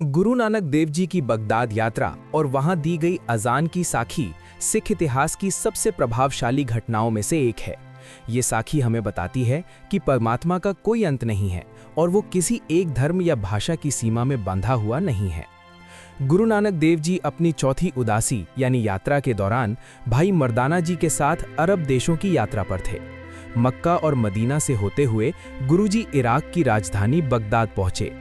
गुरु नानक देव जी की बगदाद यात्रा और वहां दी गई अजान की साखी सिख इतिहास की सबसे प्रभावशाली घटनाओं में से एक है। ये साखी हमें बताती है कि परमात्मा का कोई अंत नहीं है और वो किसी एक धर्म या भाषा की सीमा में बंधा हुआ नहीं है। गुरु नानक देव जी अपनी चौथी उदासी यानी यात्रा के दौरान भाई मर्दाना जी के साथ अरब देशों की यात्रा पर थे। मक्का और मदीना से होते हुए गुरुजी इराक की राजधानी बगदाद पहुंचे।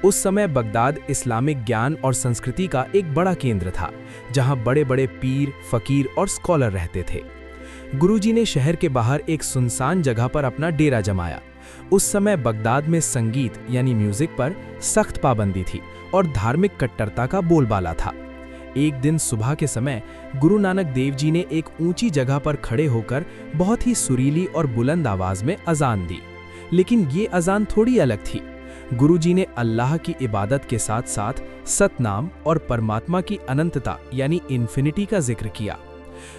उस समय बगदाद इस्लामिक ज्ञान और संस्कृति का एक बड़ा केंद्र था, जहां बड़े बड़े पीर, फकीर और स्कॉलर रहते थे। गुरुजी ने शहर के बाहर एक सुनसान जगह पर अपना डेरा जमाया। उस समय बगदाद में संगीत यानी म्यूजिक पर सख्त पाबंदी थी और धार्मिक कट्टरता का बोलबाला था। एक दिन सुबह के समय गुरु नानक देव जी ने एक ऊंची जगह पर खड़े होकर बहुत ही सुरीली और बुलंद आवाज में अजान दी। लेकिन ये अजान थोड़ी अलग थी। गुरुजी ने अल्लाह की इबादत के साथ साथ सतनाम और परमात्मा की अनंतता यानी इन्फिनिटी का जिक्र किया।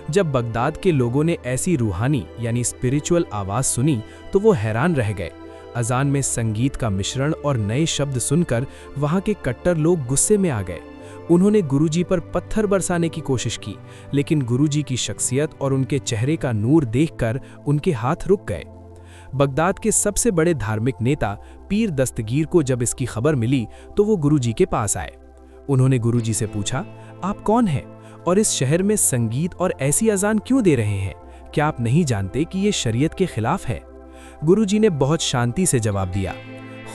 जब बगदाद के लोगों ने ऐसी रूहानी यानी स्पिरिचुअल आवाज सुनी तो वो हैरान रह गए। अजान में संगीत का मिश्रण और नए शब्द सुनकर वहां के कट्टर लोग गुस्से में आ गए। उन्होंने गुरुजी पर पत्थर बरसाने की कोशिश की, लेकिन गुरुजी की शख्सियत और उनके चेहरे का नूर देखकर उनके हाथ रुक गए। बगदाद के सबसे बड़े धार्मिक नेता पीर दस्तगीर को जब इसकी खबर मिली तो वो गुरुजी के पास आए। उन्होंने गुरुजी से पूछा, आप कौन हैं और इस शहर में संगीत और ऐसी अजान क्यों दे रहे हैं? क्या आप नहीं जानते कि ये शरीयत के खिलाफ है? गुरुजी ने बहुत शांति से जवाब दिया,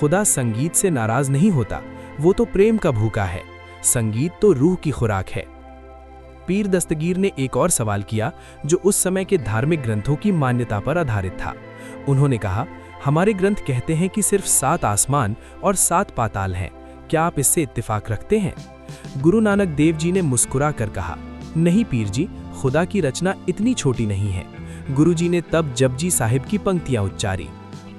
खुदा संगीत से नाराज नहीं होता, वो तो प्रेम का भूखा है। संगीत तो रूह की खुराक है। पीर दस्तगीर ने एक और सवाल किया जो उस समय के धार्मिक ग्रंथों की मान्यता पर आधारित था। उन्होंने कहा, हमारे ग्रंथ कहते हैं कि सिर्फ 7 आसमान और 7 पाताल हैं। क्या आप इससे इत्तेफाक रखते हैं? गुरु नानक देव जी ने मुस्कुरा कर कहा, नहीं पीर जी, खुदा की रचना इतनी छोटी नहीं है। गुरुजी ने तब जपजी साहिब की पंक्तियां उच्चारी,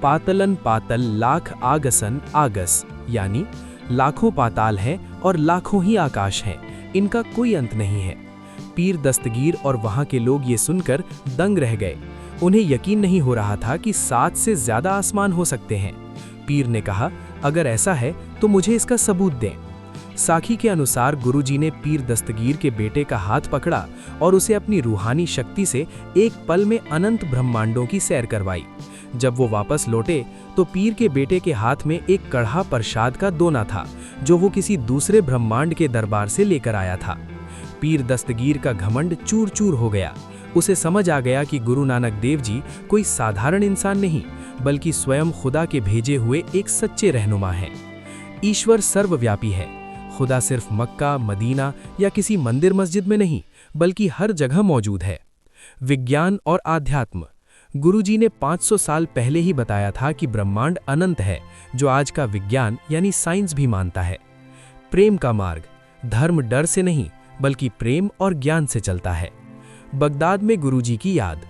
पातलन पातल लाख आगसन आगस, यानी लाखों पाताल हैं और लाखों ही आकाश हैं, इनका कोई अंत नहीं है। पीर दस्तगीर और वहां के लोग ये सुनकर दंग रह गए। उन्हें यकीन नहीं हो रहा था कि 7 से ज्यादा आसमान हो सकते हैं। पीर ने कहा, अगर ऐसा है तो मुझे इसका सबूत दें। साखी के अनुसार गुरुजी ने पीर दस्तगीर के बेटे का हाथ पकड़ा और उसे अपनी रूहानी शक्ति से एक पल में अनंत ब्रह्मांडों की सैर करवाई। जब वो वापस लौटे तो पीर के बेटे के हाथ में एक कढ़ा प्रसाद का दोना था, जो वो किसी दूसरे ब्रह्मांड के दरबार से लेकर आया था। पीर दस्तगीर का घमंड चूर चूर हो गया। उसे समझ आ गया कि गुरु नानक देव जी कोई साधारण इंसान नहीं, बल्कि स्वयं खुदा के भेजे हुए एक सच्चे रहनुमा हैं। ईश्वर सर्वव्यापी है। खुदा सिर्फ मक्का, मदीना या किसी मंदिर मस्जिद में नहीं, बल्कि हर जगह मौजूद है। विज्ञान और आध्यात्म। गुरुजी ने 500 साल पहले ही बताया था कि ब्रह्मांड अनंत है, जो आज का विज्ञान यानी साइंस भी मानता है। प्रेम का मार्ग। धर्म डर से नहीं, बल्कि प्रेम और ज्ञान से चलता है। बगदाद में गुरुजी की याद।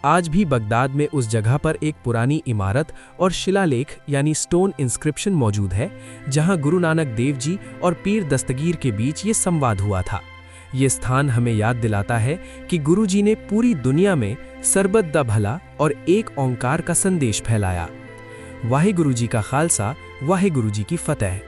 आज भी बगदाद में उस जगह पर एक पुरानी इमारत और शिलालेख यानी स्टोन इंस्क्रिप्शन मौजूद है, जहां गुरु नानक देव जी और पीर दस्तगीर के बीच ये संवाद हुआ था। ये स्थान हमें याद दिलाता है कि गुरुजी ने पूरी दुनिया में सरबत दा भला और एक ओंकार का संदेश फैलाया। वाहे गुरुजी का खालसा, वाहे गुरुजी की फतेह।